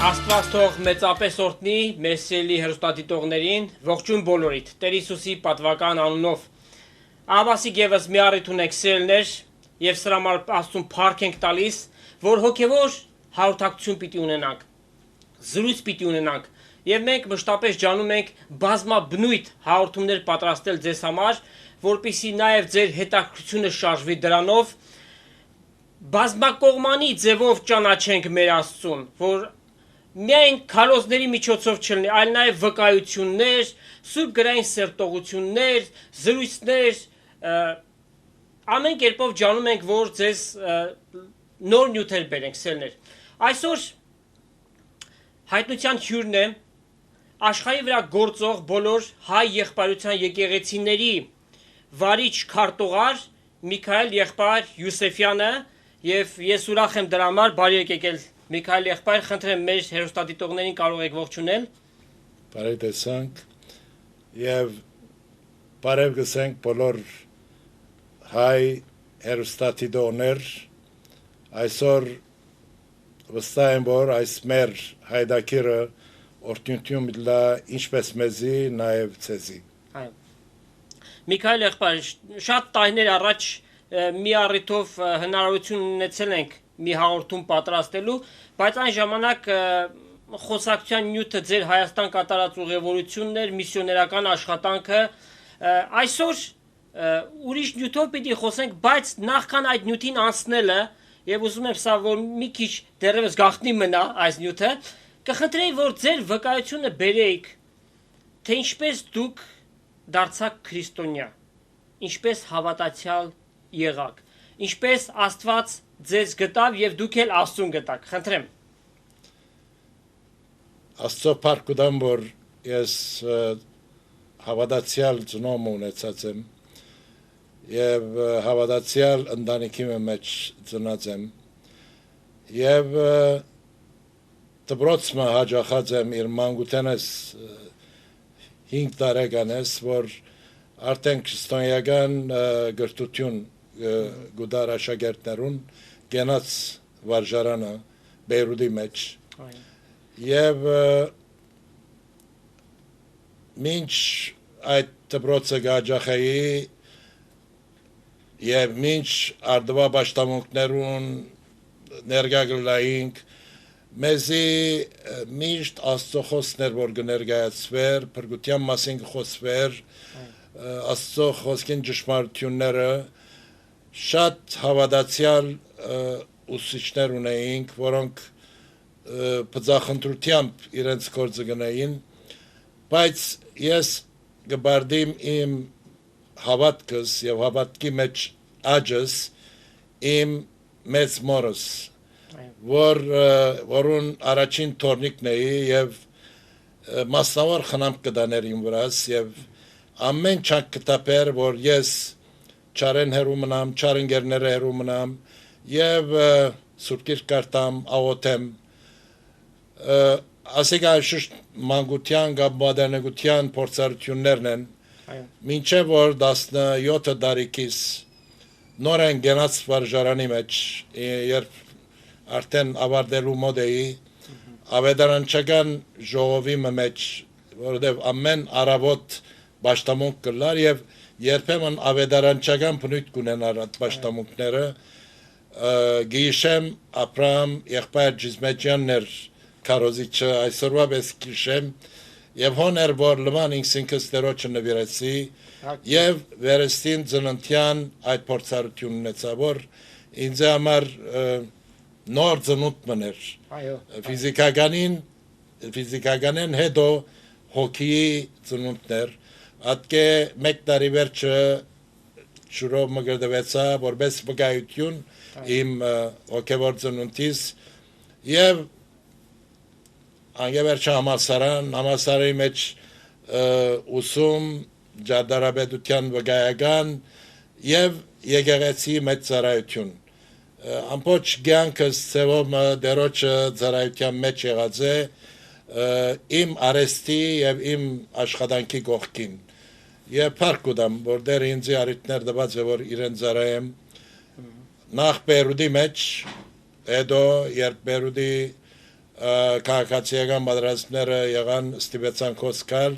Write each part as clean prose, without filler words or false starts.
Աստված թող մեծապես օրհնի մեր սիրելի հեռուստադիտողներին, ողջույն բոլորիդ, Տեր Հիսուսի պատվական անունով։ Ահավասիկ ևս մի առիթ ունենք սիրելիներ, եւ սրա համար Աստծուն փառք ենք տալիս, որ հոգեվոր հաղորդակցություն պիտի ունենանք, զրույց պիտի ունենանք, եւ մենք մշտապես ջանում ենք բազմաբնույթ հաղորդումներ պատրաստել ձեզ համար, որպեսզի նաեւ ձեր հետաքրքրությունը շարժվի դրանով, բազմակողմանի ձևով ճանաչենք մեր Աստծուն, որ միայն քարոզների միջոցով չլինի, այլ նաև վկայություններ, սուրբ գրային սերտողություններ, զրույցներ, ամեն կերպով ջանում ենք, որ ձեզ նոր նյութեր բերենք, սերներ։ Այսօր հայտնության հյուրն է աշխարհի վրա գործող բոլոր հայ եղբայրության եկեղեցիների վարիչ քարտուղար Միքայել եղբայր Յուսեֆյանը, եւ ես ուրախ եմ դրա համար, բարի եկել Միքայել եղբայր, խնդրեմ մեր հեռուստադիտողներին կարող եք ողջունել։ Բարև տեսանք եւ բարև գսենք բոլոր հայ հեռուստադիտողներ, այսօր վստահ եմ, որ այս մեր հայդակիրը օրհնություն միլա ինչպես մեզի, նաեւ ցեզի։ Այո։ Միքայել եղբայր, շատ տարիներ առաջ մի առիթով հնարավորություն ունեցել ենք մի հաղորդում պատրաստելու, բայց այն ժամանակ խոսակցության նյութը ձեր Հայաստան կատարած ուղևորություններ, միսիոներական աշխատանքը, այսօր ուրիշ նյութով պիտի խոսենք, բայց նախքան այդ նյութին անցնելը, եւ ուզում եմ սա որ մի քիչ դեռևս գաղտնի մնա այս նյութը, կխնդրեի, որ ձեր վկայությունը բերեիք, թե ինչպես դուք դարձաք քրիստոնյա, ինչպես հավատացյալ եղաք, ինչպես Աստված ձեզ գտավ եւ դուք էլ Աստծուն գտաք, խնդրեմ։ Աստծո փառք ուտամ, որ ես հավատացյալ ծնոմ ունեցած եմ եւ հավատացյալ ընտանիքի մեջ ծնած եմ եւ դպրոցը հաջողած եմ իր մանկութենս 5 տարեկանես, որ արդեն քրիստոնեական գրթություն գուդար աշակերտներուն գենաց վարժարանը Բեյրութի մեջ եւ մինչ այդ դպրոցը գաջախեի եւ մինչ արդվա պաշտամունքներուն ներգաղլայինք մեզի միշտ Աստծո խոսքներ որ կներկայացվեր, փրկության մասին խոսվեր, Աստծո խոսքին ճշմարտությունները շատ հավատացյալ ուսուցիչներ ունեինք, որոնք բծախնդրությամբ իրենց գործը գնային, բայց ես գբարդիմ իմ հավատքս եւ հավատքի մեջ աճս իմ մեծ մորս, որուն առաջին թորնիկն էի եւ մասնավոր խնամք կդաներ իմ վրաս եւ ամեն չակ կտապեր, որ ես չարեն հերու մնամ, չարընկերները հերու մնամ եւ Սուրբ Գիրք կարդամ, աղոթեմ, ասեք այշուշտ մանկության կամ մոդեռնության փորձառություններն են, մինչև որ 17 տարեկիս նոր են գնաց վարժարանի մեջ, երբ արդեն ավարտելու մոտ էի, ավետարանչական ժողովի մեջ, որովհետև ամեն առավոտ պաշտամունք կլար եւ երբեմն ավետարանչական բնույթ կունենար այդ պաշտամունքները, գիշեմ Աբրահամ եղբայր Ջիզմեջյանն էր քարոզիչը, այսօրվա պես գիշեմ եւ հոներ որ լման ինքս դերոջը նվիրեցի եւ վերստին ծննդյան այդ փորձառությունն ունեցա, որ ինձ համար նոր ծնունդ մներ, ֆիզիկականին հետո հոգի ծնունդներ, Ատկե մեկ տարի վերջը շուրով մգրդվեցա, որպես վկայություն իմ հոգևոր ծնունդիս եւ անգևերջը համալսարանի մեջ ուսում, ջարդարաբեդության վկայական եւ եկեղեցի մեծ ծառայություն։ Ամբողջ կյանքս ծևով դերոջը ծառայության մեջ եղած է իմ արեստի եւ իմ աշխատանքի կողքին։ Եվ փառք ուտամ, որ դեր ինձ արիթներ դված է, որ իրեն ծառայեմ նախ Բեյրութի մեջ, հետո երբ Բեյրութի քաղաքացիական պատերազմները եղան ստիպեցան խոսքալ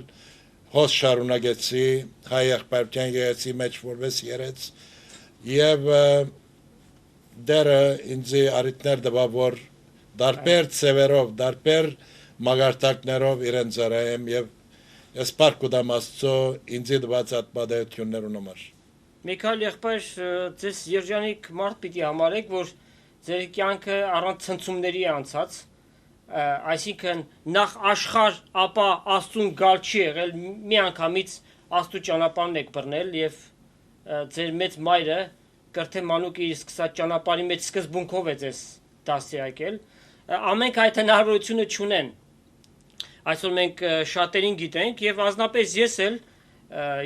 հոս շարունակեցի հայ եղբայրության եկեղեցի մեջ որպես երեց եւ դերը ինձ արիտներ դվա որ դարբեր ծևերով դարբեր մագարտակներով իրեն ծառայեմ եւ ես պարկուդամ աստծո ինձ դված ատմադայություններուն համար Միքայել եղբայր ձեզ երջանիկ մարդ պիտի համարեք որ ձեր կյանքը առանց ցնցումների անցած այսինքն նախ աշխարհ ապա աստծուն գալ չի եղել մի անգամից աստծո ճանապարհն եք բռնել եւ ձեր մեծ մայրը կրթե մանուկ իր սկսած ճանապարհի մեջ սկզբունքով է ձեզ դաստիարակել ամենք այդ հնարավորությունը չունեն այսօր մենք շատերին գիտենք եւ ազնապես ես էլ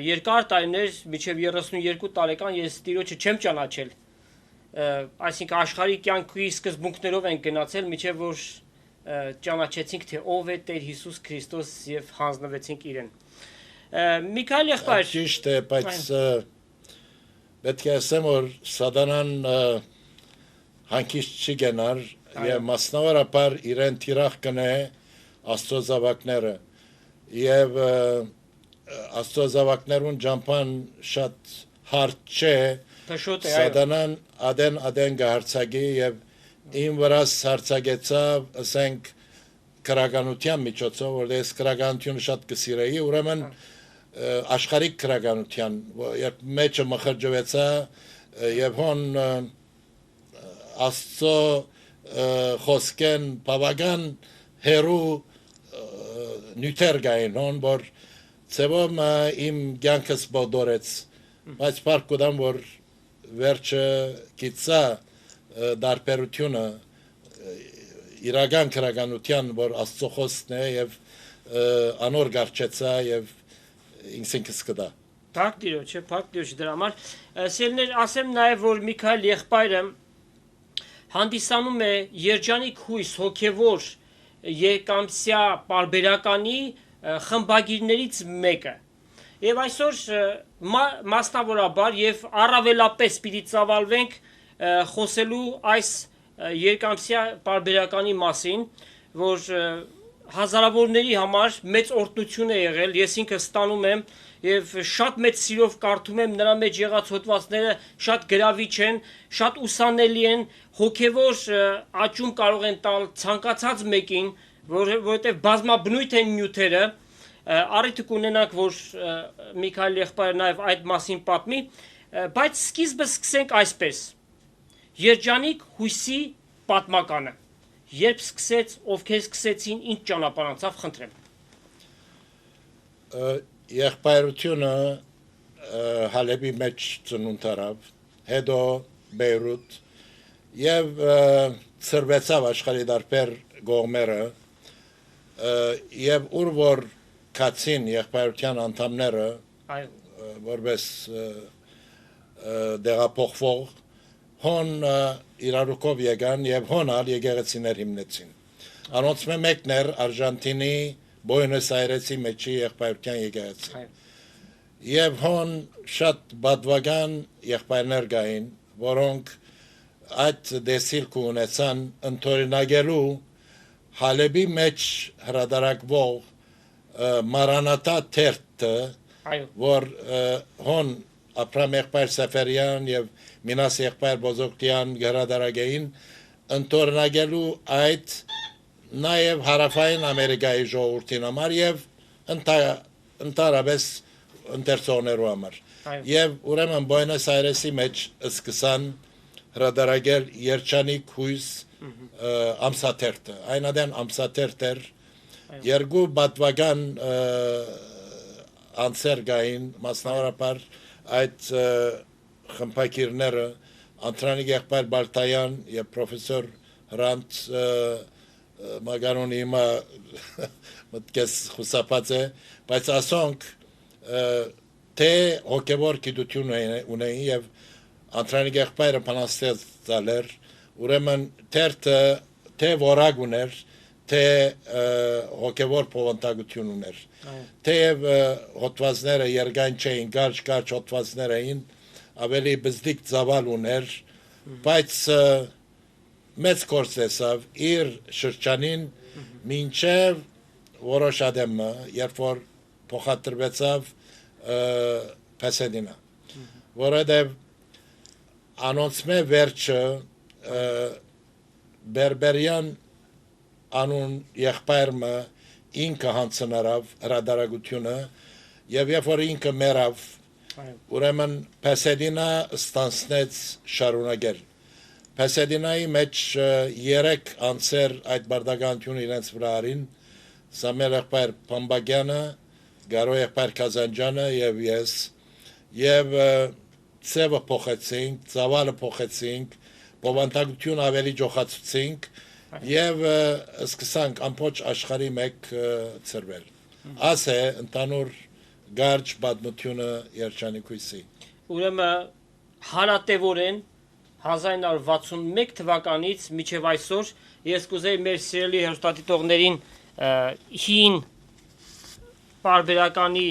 երկար տարիներ մինչեւ 32 տարեկան ես տիրոջը չեմ ճանաչել այսինքն աշխարհի կյանքի սկզբունքներով են գնացել մինչեւ որ ճանաչեցինք թե ով է Տեր Հիսուս Քրիստոս եւ հանձնվեցինք իրեն Միքայել եղբայր ճիշտ է բայց պետք է ասեմ որ սատանան հանկիստ չի գնար եւ մասնավորապես իրեն թիրախ կնե աստծո զավակները եւ աստծո զավակներուն ջամփան շատ հարթ չէ սատանան ադեն գահարցագի եւ Իմ վրաս հարցագեցավ, ասենք, քրագանության միջոցով, որտես քրագանությունը շատ կսիրեի, ուրեմն աշխարհիկ քրագանության, երբ մեջը մխրջվեցա եւ հոն աստծո խոսքեն բավական հերու նյութեր գային, հոն որ ծևում իմ կյանքս բոդորեց, բայց պարկուդամ, որ վերջը գիծա դարբերությունը իրական քրագանության որ աստծո խոսքն է եւ անոր գարչեցա եւ ինքսինքս կդա Փակ տիրոջ դրա համար սերներ ասեմ նաեւ որ Միքայել եղբայրը հանդիսանում է երջանիկ հույս հոգեվոր երկամսյա պարբերականի խմբագիրներից մեկը եւ այսօր մասնավորաբար եւ առավելապես պիտի ծավալվենք խոսելու այս երկամսյա պարբերականի մասին, որ հազարավորների համար մեծ օրհնություն է եղել, ես ինքս ստանում եմ եւ շատ մեծ սիրով կարդում եմ նրա մեջ եղած հոդվածները, շատ գրավիչ են, շատ ուսանելի են, հոգեվոր աճում կարող են տալ ցանկացած մեկին, որովհետեւ բազմաբնույթ են նյութերը, առիթ կունենանք, որ Միքայել եղբայրը նաեւ այդ մասին պատմի, բայց սկիզբը սկսենք այսպես Երջանիկ հույսի պատմականը երբ սկսեց ովքեր սկսեցին ինչ ճանապարհ անցավ խնդրեմ Եղբայրությունը Հալեբի մեջ ծնունդ առավ հետո Բեյրութ եւ ծրվեցավ աշխարհի դարբեր գողմերը եւ ուր որ կացին եղբայրության անդամները որպես դեղափոխվող հոն իրարուկով եկան եւ հոնալ եկեղեցիներ հիմնեցին Անոնց մեկն էր Արժանտինի Բուենոս Այրեսի մեջի եղբայրության եկեղեցի եւ հոն շատ բադվական եղբայրներ կային որոնք այդ դեսիլք ունեցան ընթորինագելու Հալեբի մեջ հրադարակվող Մարանատա թերթը որ հոն Ապրամ եղբայր Սեֆերյան եւ Մինաս եղբայր Բոզոկտյան հրադարակային ընթորինագելու այդ նաեւ հարավային Ամերիկայի ժողովրդին համար եւ ընդհանրապես ընթերցողներու համար եւ ուրեմն Բուենոս Այրեսի մեջ սկսան հրադարակել երջանիկ հույս ամսաթերթը այն ադեն ամսաթերթ էր երկու բադվական անցեր գային մասնավորապես այդ խմբակիրները Անտրանիկ եղբայր Բալտայան եւ պրոֆեսոր Հրանտ Մագանոնի հիմա մտքես խուսափած է բայց ասոնք թե հոգեվոր գիտություն ունեին եւ Անտրանիկ եղբայրը փանաստեց ծալեր ուրեմն թերթը թե որակ ուներ թե հոգեվոր փոխանցություն ուներ թեև հոդվածները երգային չէին կարճ հոդվածներ էին ավելի բզդիկ ծավալ ուներ բայց մեծ կորս տեսավ իր շրջանին մինչև որոշ ադեմը, երբ որ փոխադրվեցավ Փեսեդինա, որովհետև անոնցմե վերջը բերբերյան անուն եղբայրը ինքը հանցնարավ հրադարագությունը եւ երբ որ ինքը մեռավ ուրեմն Փեսեդինա ստանցնեց շարունակել Փեսեդինայի մեջ 3 անձեր այդ բարդականությունը իրենց վրա արին Սամել եղբայր Փամբագյանը Գարո եղբայր Կազանջյանը եւ ես եւ ծևը փոխեցինք, ծավալը փոխեցինք, բովանդակություն ավելի ջոխացուցինք եւ սկսանք ամբողջ աշխարհի մեկ ծրվել։ Ասե ընդանուր գարջ պատմությունը երջանիկույսի։ Ուրեմն հանատևորեն 1961 թվականից մինչև այսօր ես կուզեի մեր սիրելի հերոստատիտողներին հին բարբերականի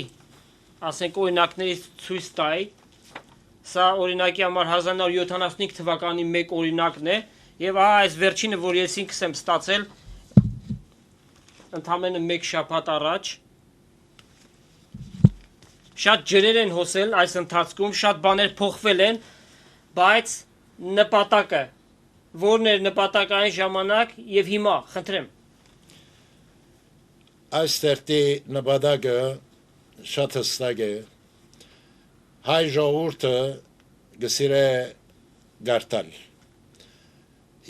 ասենք օրինակներից ցույց տայի Սա օրինակի համար 1975 թվականի մեկ օրինակն է եւ այս վերջինը որ ես ինքս եմ ստացել ընդամենը մեկ շաբաթ առաջ շատ ջրեր են հոսել այս ընթացքում շատ բաներ փոխվել են բայց նպատակը որն էր նպատակային ժամանակ եւ հիմա խնդրեմ Այս տերտի նպատակը շատ հստակ է Հայ ժողովուրդը գսիրե գարտալ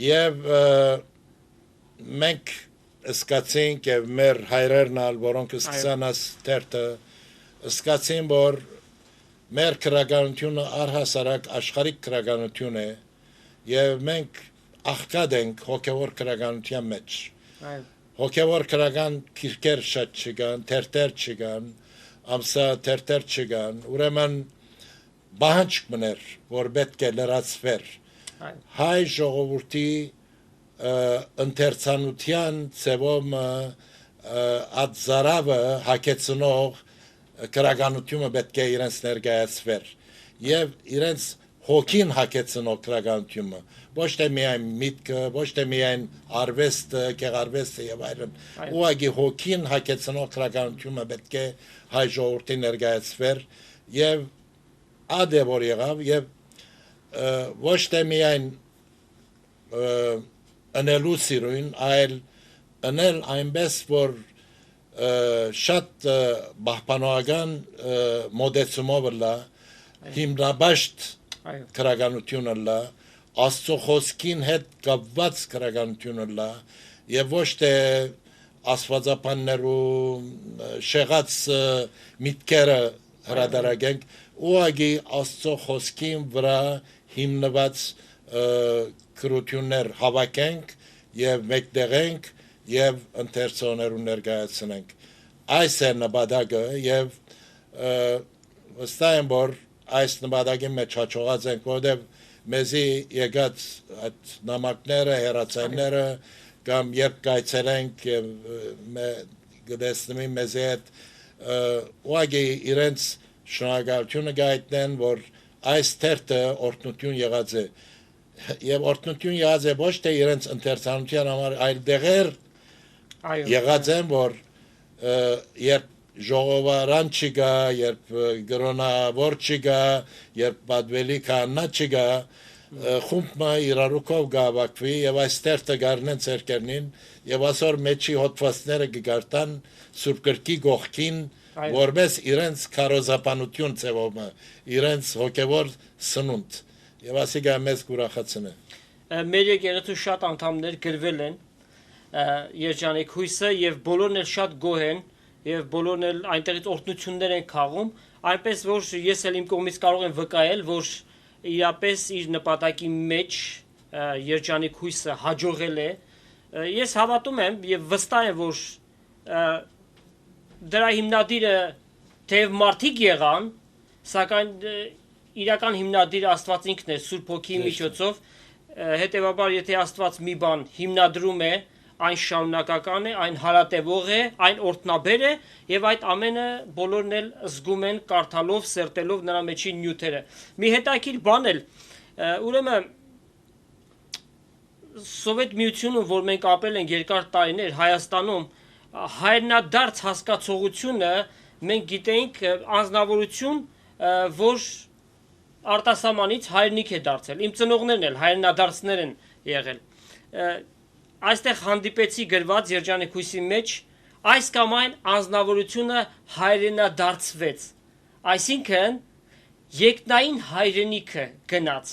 եւ մենք սկացինք եւ մեր հայրերն ալ որոնք սկսան աս տերտը սկացին որ մեր քրագանությունը առհասարակ աշխարհիկ քրագանություն է եւ մենք աղքատ ենք հոգեվոր քրագանության մեջ հոգեվոր քրագան քիրքեր շատ չկան տերտեր չկան ամսա տերտեր չկան ուրեմն Բահանջք մներ, որ պետք է լրացվեր հայ ժողովրդի ընթերցանության ծևում ածարավը հակեցնող քրագանությունը պետք է իրենց ներկայացվեր եւ իրենց հոգին հակեցնող քրագանությունը ոչ թե միայն միտքը, ոչ թե միայն արվեստը, գեղարվեստը եւ այլն ուղղակի հոգին հակեցնող քրագանությունը պետք է հայ ժողովրդի ներկայացվեր եւ ադեվոր եղավ եւ ոչ թե միայն անելու սիրուն այլ անել այնպես որ շատ բահբանողական մոդեցումով լա հիմնաբաշտ քրագանությունը լա աստծո խոսքին հետ կապված քրագանությունը լա եւ ոչ թե աստվածապաններու շեղած միտքերը հրադարագենք ուղղակի աստծո խոսքին վրա հիմնված քրություններ հավաքենք եւ մեկտեղենք եւ ընթերցողներուն ներկայացնենք այս է նպատակը եւ վստահ եմ որ այս նպատակի մեջ հաջողած ենք որովհետեւ մեզի եկած այդ նամակները հերացանները կամ երբ կայցելենք եւ գտեսնենք մեզի հետ ուղղակի իրենց շնորհակալությունը գայտնեն որ այս թերթը օրհնություն եղած է եւ օրհնություն եղած է ոչ թե իրենց ընթերցանության համար այլ դեղեր եղած են որ երբ ժողովարան չկա երբ գրոնավոր չկա երբ պատվելի կանա չկա խումբը իրարուկով գավակվի եւ այս թերթը գարնեն ցերկերնին եւ ասոր մեջի հոդվածները կգարտան սուրբ գրքի գողքին որպես իրենց քարոզապանություն ծևոմը իրենց հոգևոր սնունդ եւ ասիկա մեզ կուրախացնե մեր եկեղեցու շատ անդամներ գրվել են երջանիկ հույսը եւ բոլորն էլ շատ գոհ են եւ բոլորն էլ այնտեղից օրհնություններ են քաղում այնպես որ ես էլ իմ կողմից կարող եմ վկայել որ իրապես իր նպատակի մեջ երջանիկ հույսը հաջողել է ես հավատում եմ եւ վստահ եմ որ դրա հիմնադիրը թեև մարդիկ եղան, սակայն իրական հիմնադիրը Աստված ինքն է Սուրբ Հոգիի միջոցով, հետևաբար եթե Աստված մի բան հիմնադրում է, այն շարունակական է, այն հարատևող է, այն օրհնաբեր է եւ այդ ամենը բոլորն էլ զգում են կարդալով, սերտելով նրա մեջի նյութերը։ Մի հետաքրքիր բան էլ, ուրեմն Սովետ միությունում, որ մենք ապրել ենք երկար տարիներ, Հայաստանում հայրենադարձ հասկացողությունը մենք գիտենք անձնավորություն, որ արտասահմանից հայրենիք է դարձել։ Իմ ծնողներն էլ հայրենադարձներ են եղել։ Այստեղ հանդիպեցի գրված Երջանիկ հույսի մեջ այս կամ այն անձնավորությունը հայրենադարձվեց։ Այսինքն երկնային հայրենիքը գնաց։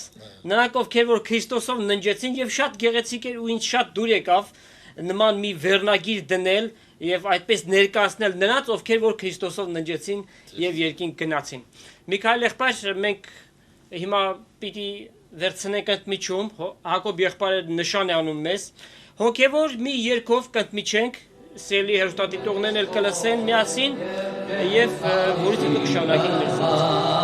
Նրանք ովքեր որ Քրիստոսով ննջեցին եւ շատ գեղեցիկ էր ու ինձ շատ դուր եկավ նման մի վերնագիր դնել եւ այդպես ներկայացնել նրանց ովքեր որ Քրիստոսով ննջեցին եւ երկինք գնացին։ Միքայել եղբայր, մենք հիմա պիտի վերցնենք ընդմիջում, Հակոբ եղբայրը նշան է անում մեզ, հոգեվոր մի երգով կընդմիջենք, սիրելի հերոստատիտողներն էլ կլսեն միասին եւ որից հետո կշարունակենք մեր զրույցը։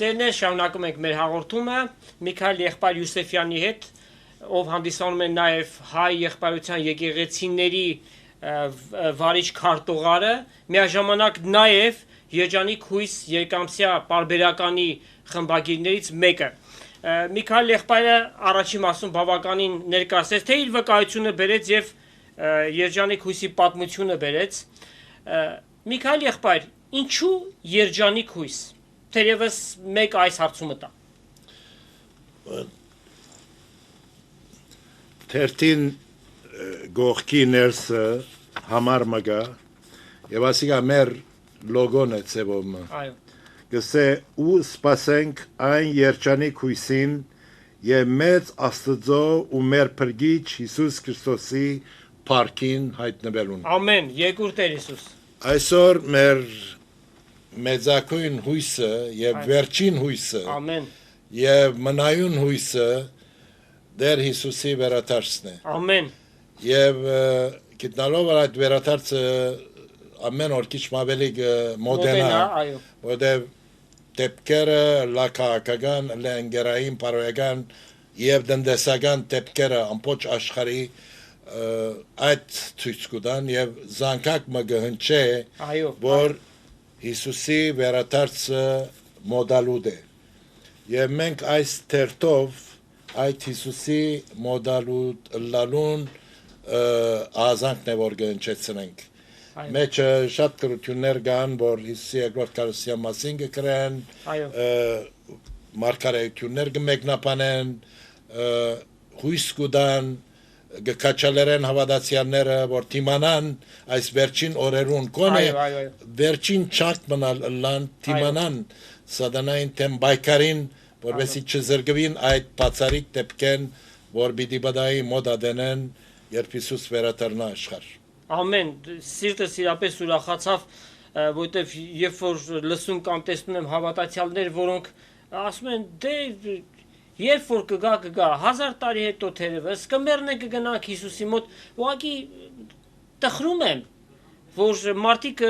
Սերներ շարունակում ենք մեր հաղորդումը Միքայել եղբայր Յուսեֆյանի հետ, ով հանդիսանում է նաև հայ եղբայրության եկեղեցիների վարիչ քարտուղարը, միաժամանակ նաև Երջանիկ հույս երկամսյա պարբերականի խմբագիրներից մեկը։ Միքայել եղբայրը առաջին մասում բավականին ներկայացրեց, թե իր վկայությունը բերեց եւ Երջանիկ հույսի պատմությունը բերեց։ Միքայել եղբայր, ինչու Երջանիկ հույս։ Թերևս մեկ այս հարցումը տա։ Թերթին գողքի ներսը համար մգա եւ ասիկա մեր լոգոն է ծեվում։ Այո։ Գսե ու սպասենք այն երջանիկ հույսին եւ մեծ Աստծո ու մեր Փրկիչ Հիսուս Քրիստոսի փառքին հայտնվելուն։ Ամեն, երկուր Տեր Հիսուս։ Այսօր մեր մեծակույն հույսը եւ վերջին հույսը Ամեն եւ մնայուն հույսը Տեր Հիսուսի վերադարձն է Ամեն եւ գտնալով այդ վերադարձը ամեն օր քիչ ավելի մոդենա այո որտեւ դեպքերը լակայական լենգերային բարոյական եւ դնդեսական դեպքերը ամբողջ աշխարհի այդ ցույց կտան եւ զանգակ մգհնչե այո որ Հիսուսի վերադարձը մոդալուդ է եւ մենք այս թերթով այդ Հիսուսի մոդալուդ լալուն ազանքն է որ գնչեցնենք մեջը շատ կրություններ կան որ Հիսուսի երկրորդ քարոզության մասին կգրեն մարգարեություններ կմեկնաբանեն հույս կուտան գկաչալերեն հավատացյալները որ թիմանան այս վերջին օրերուն կոնե վերջին չարտ մնալ լան թիմանան սատանային թեմ բայկարին որովհետեւ չզրկվին այդ բացարիք դեպքեն որ պիտի բդայի մոդադենեն երբ Հիսուս վերադառնա աշխարհ ամեն սիրտս իրապես ուրախացավ որովհետեւ երբ որ լսում կամ տեսնում եմ հավատացյալներ որոնք ասում են դե երբ որ կգա 1000 տարի հետո թերևս կմեռնենք կգնանք Հիսուսի մոտ ուղղակի տխրում եմ որ մարդիկ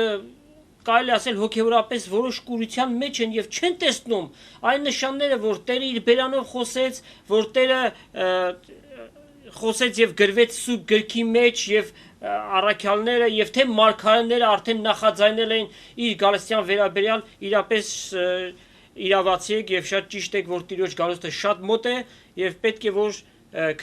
կարելի ասել հոգեորապես որոշ կուրության մեջ են եւ չեն տեսնում այն նշանները որ Տերը իր բերանով խոսեց որ Տերը խոսեց եւ գրվեց սուրբ գրքի մեջ եւ առաքյալները եւ թե մարգարեները արդեն նախաձայնել էին իր գալստյան վերաբերյալ իրապես իրավացի եք եւ շատ ճիշտ եք որ Տիրոջ գալուստը շատ մոտ է եւ պետք է որ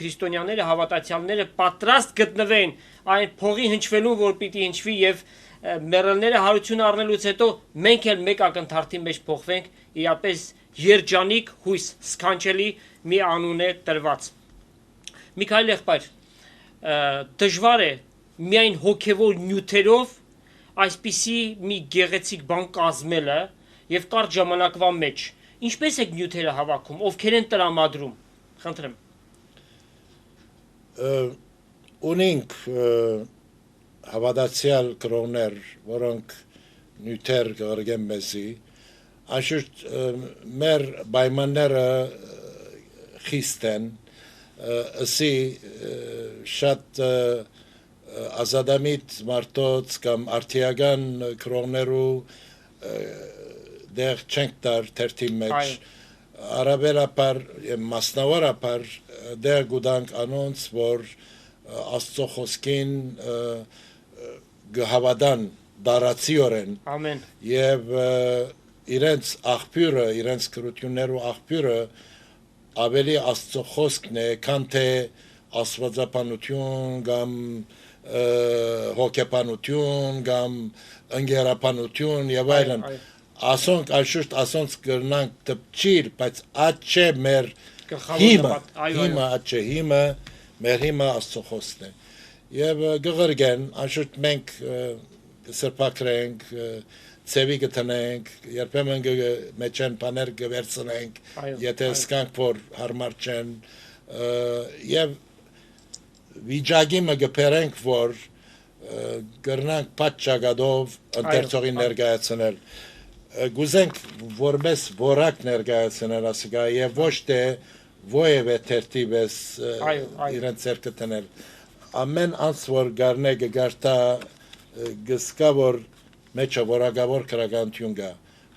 քրիստոնյաները հավատացյալները պատրաստ գտնվեն այն փողի հնչվելու որ պիտի հնչվի եւ մեռելները հարություն առնելուց հետո մենք էլ մեկ ակնթարթի մեջ փոխվենք իրապես երջանիկ հույս սքանչելի մի անուն է տրված Միքայել եղբայր դժվար է միայն հոգեվոր նյութերով այսպիսի մի գեղեցիկ բան կազմելը եւ կարճ ժամանակվա մեջ ինչպես եք նյութերը հավաքում ովքեր են տրամադրում խնդրեմ ունենք հավատացյալ կրոններ որոնք նյութեր կգրգեն մեզի Աշուտ մեր պայմանները խիստ են ասի շատ ազադամիտ մարդոց կամ արտիական կրոններու դեր չենք տար թերթի մեջ արաբերապար մասնավորապար դեր գուդանք անոնց որ աստծո խոսքին գհավադան դարացիորեն ամեն եւ իրենց աղբյուրը իրենց կրություններու աղբյուրը ավելի աստծո խոսքն է քան թե աստվածապանություն կամ հոգեբանություն կամ ընկերապանություն եւ այլն ասոնք աշուտ ասոնց կրնանք տպչիր բայց այդ չէ մեր հիմը այդ չէ հիմը մեր հիմը աստծո խոսքն է եւ գղրգեն աշուտ մենք սրբակրենք ծևի գտնենք երբեմն մեջեն բաներ գվերցնենք եթե սկանք որ հարմար չեն եւ վիճակի մը գբերենք որ գրնանք պատճագադով ընթերցողի ներկայացնել գուզենք որպես որակ ներկայացնել ասիկա եւ ոչ թե ովևէ թերթիվես իրենց ցերկը տնել ամեն անց որ գարնե գարտա գսկա որ մեջը որակավոր քրագանություն գա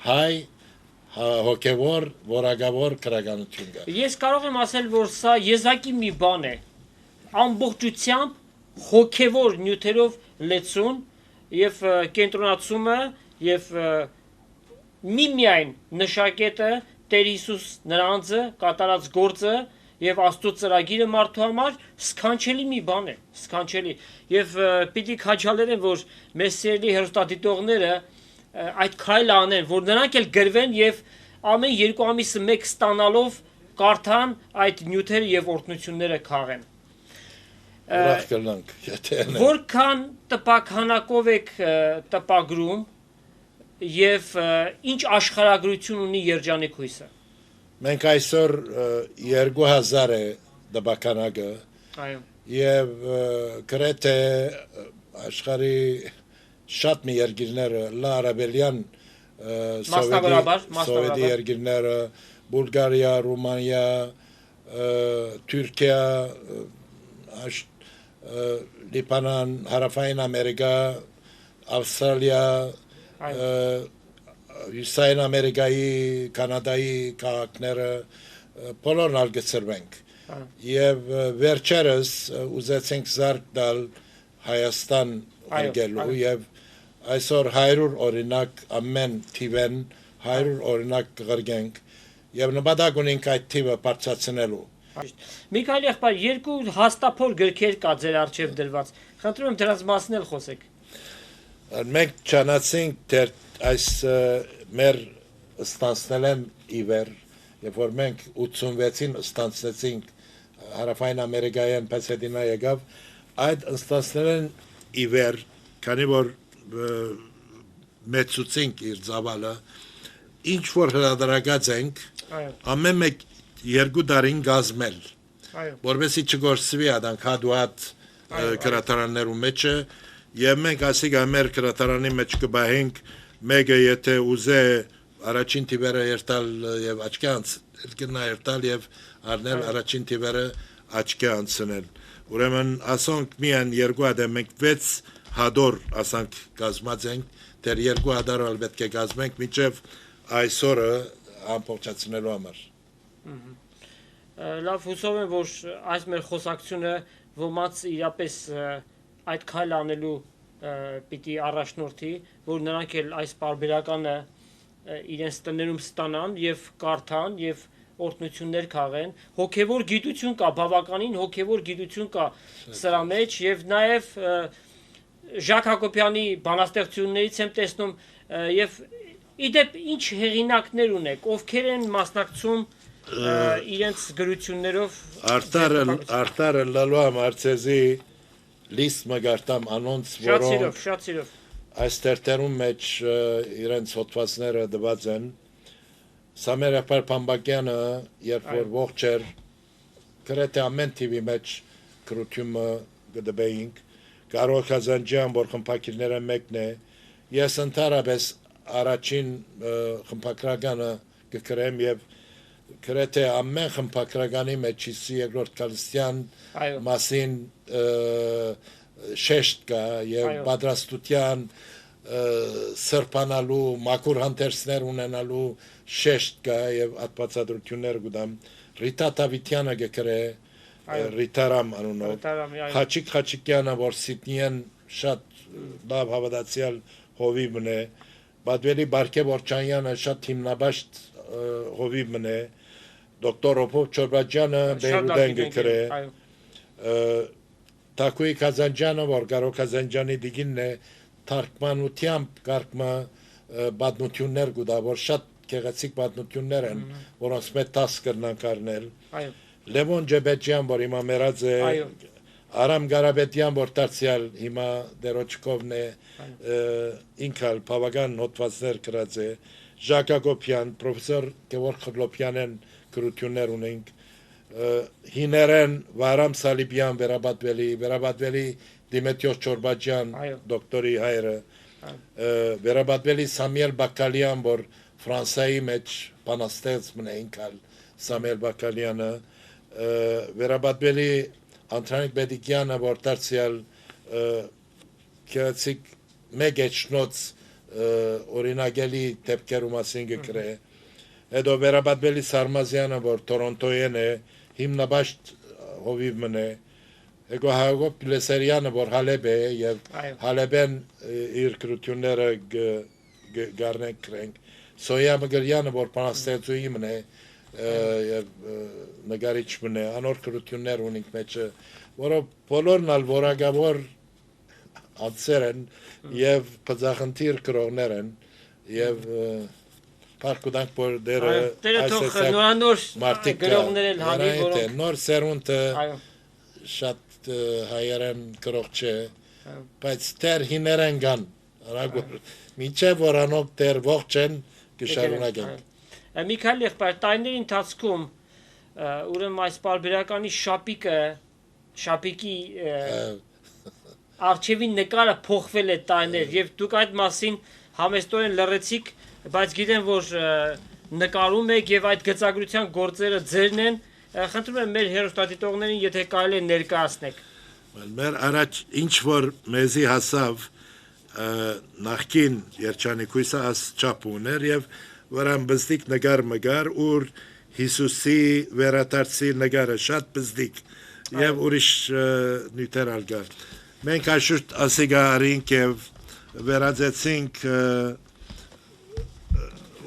հայ հոգևոր որակավոր քրագանություն գա ես կարող եմ ասել որ սա եզակի մի բան է ամբողջությամբ հոգևոր նյութերով լեցուն եւ կենտրոնացումը եւ միմիայն նշակետը Տեր Հիսուս նրանցը կատարած գործը եւ Աստծո ծրագիրը մարդու համար սքանչելի մի բան է սքանչելի եւ պիտի քաջալերեն որ մեր սիրելի հերոստատիտողները այդ քայլը անեն որ նրանք էլ գրվեն եւ ամեն 2 ամիսը մեկ ստանալով կարդան այդ նյութերը եւ օրհնությունները քաղեն ուրախ կլանք եթե որքան տպականակով եք տպագրում եւ ինչ աշխարհագրություն ունի երջանիկ հույսը մենք այսօր 2000 է դպականակը այո եւ գրեթե աշխարհի շատ մի երկիրները լարաբելյան սովետի երկիրները Բուլղարիա, Ռումանիա, Թուրքիա, Լիբանան, Հարավային Ամերիկա, Ավստրալիա, Հյուսային Ամերիկայի, Կանադայի քաղաքները բոլորն ալգեցրվենք եւ վերջերս ուզեցինք զարկ տալ Հայաստան արգելու եւ այսօր 100 օրինակ ամեն թիվեն 100 օրինակ կգրգենք եւ նպատակ ունենք այդ թիվը բարձրացնելու Միքայել եղբայր, երկու հաստափոր գրքեր կա ձեր առջև դրված։ Խնդրում եմ դրանց մասին էլ խոսեք։ Մենք ճանաչենք դեր այս մեր ստանցնել են իվեր, երբ որ մենք 86-ին ստանցնեցինք Հարավային Ամերիկայյան Պասադենա եկավ, այդ ստանցնել են իվեր, քանի որ մեծուցինք իր ծավալը, ինչ որ հրադարակած ենք, ամեն մեկ 2 տարին գազմել, որովհետեւ չգործվի adank հադուատ կրատարաններու մեջը, եւ մենք ասիկ ամեր կրատարանի մեջ կբահենք, մեկը եթե ուզե առաջին թիվերը երթալ եւ աչքի անցնել եւ առնել առաջին թիվերը աչքի անցնել։ Ուրեմն ասոնք միան 2 հատ մենք 6 հադոր ասանք գազմած ենք, դեր 2 հադարալ պետք է գազմենք միջև այսօրը ամբողջացնելու համար։ Լավ, հուսով եմ, որ այս մեր խոսակցությունը ոմանց իրապես այդ քայլ անելու պիտի առաջնորդի, որ նրանք էլ այս պարբերականը իրենց տներում ստանան եւ կարդան եւ օրհնություններ քաղեն, հոգեվոր գիտություն կա, բավականին հոգեվոր գիտություն կա սրա մեջ եւ նաեւ Ժակ Հակոբյանի բանաստեղծություններից եմ տեսնում եւ իդեպ ինչ հեղինակներ ունեք, ովքեր են մասնակցում իրենց գրություններով Արտարը լալու ամարցեզի լիստ մգարտամ անոնց որոնք շատ սիրով այս տերտերում մեջ իրենց հոդվածները դված են Սամեր Եղբայր Փամբակյանը երբ որ ողջ էր գրեթե ամեն TV մեջ գրությունը գտբեինք Կարո Խազանջյան որ խմբակիրները մեկն է ես ընդհանրապես առաջին խմբակրականը կգրեմ եւ գրեթե ամեն խմբակրականի մեջ իսի երկրորդ Կալստյան մասին շեշտ կա եւ պատրաստության սրբանալու մակուր հանդերձներ ունենալու շեշտ կա եւ ատբացադրություններ գտամ Ռիտա Տավիտյանը գկրե Ռիտարամ անունով Խաչիկ Խաչիկյանը որ Սիդնիեն շատ լավ հավատացյալ հովիվն է Բադվելի Բարքե Որչանյանը շատ հիմնաբաշտ հովիվն է Դոկտոր Օփով Չորբաջյանը Բեյրութեն գկրե Թակուի Կազանջյանը որ Կարո Կազանջյանի դիգինն է թարգմանությամբ կարգմա բադնություններ գուտա որ շատ գեղեցիկ բադնություններ են որոնց մեջ 10 կրնանք առնել Լևոն Ջեբեջյան որ հիմա մեռած է Արամ Գարաբետյան որ դարձյալ հիմա դերոջկովն է ինքալ բավական հոդվածներ գրած է Ժակ Հակոբյան պրոֆեսոր Գևորգ Խրլոպյանեն գրություններ ունենք Հիներեն Վարամ Սալիբյան վերաբադվելի Դիմետրիոս Չորբաջյան դոկտորի հայրը վերաբադվելի Սամիել Բակալյան որ Ֆրանսայի մեջ բանաստեղծ մնայինքալ Սամիել Բակալյանը վերաբադվելի Անտրանիկ Բեդիկյանը որ դարձյալ քերացիկ մեկ էջնոց օրինագելի դեպքերու մասին գրե հետո վերաբադվելի Սարմազյանը որ Տորոնտոյեն է հիմնաբաշտ հովիվն է Ego Հակոբ Գլեսերյանը որ Հալեբ է եւ Հալեբեն իր գրությունները գարնեն կրենք Սոյա Մգրյանը որ բանաստեղծուհին է եւ նկարիչն է անոր գրություններ ունենք մեջը որով բոլորն ալ որակավոր անձեր են եւ բացախնդիր գրողներ են եւ Parkudank որ դերը այսպես նորանոր գրողներ են հանի որոնք նոր սերունդը շատ հայերեն գրող չէ բայց դեր հիներեն կան մինչև որ անոք դեր ողջ են կշարունակեն Միքայել եղբայր տարիների ընթացքում ուրեմն այս պարբերականի շապիկի արխիվի նկարը փոխվել է տարիներ եւ դուք այդ մասին համեստորեն լրացիք բայց գիտեմ որ նկարում եք եւ այդ գծագրության գործերը ձերն են խնդրում եմ մեր հերոստատիտողներին եթե կարելի է ներկայացնեք մեր առաջ ինչ որ մեզի հասավ նախքին երջանիկույսը աս չափ ուներ եւ վրան բզդիկ նկար մգար ուր Հիսուսի վերադարձի նկարը շատ բզդիկ եւ ուրիշ նյութեր ալգար մենքաշուտ ասիգարինք եւ վերածեցինք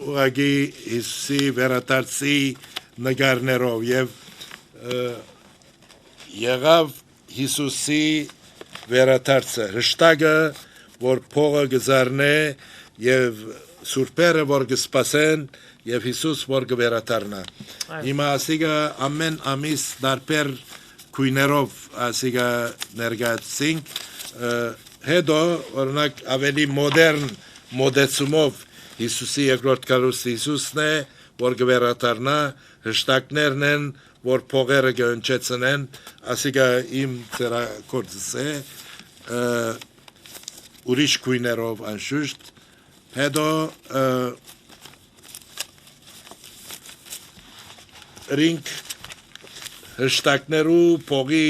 ուղագի Հիսուսի վերադարձի նկարներով եւ եղավ Հիսուսի վերադարձը հրաշտակը որ փողը գզարնե եւ սուրբերը որ կսպասեն եւ Հիսուս որ կվերադառնա հիմա ասիգա ամեն ամիս դարբեր քույներով ասիգա ներգացինք հետո օրինակ ավելի մոդեռն մոդեցումով Հիսուսի երկրորդ կառույցը Հիսուսն է որ կվերադառնա հրաշտակներն են որ փողերը կընչեցնեն ասիգա իմ ծերակորձս է ուրիշ քույներով անշուշտ հետո ռինք հրաշտակներու փողի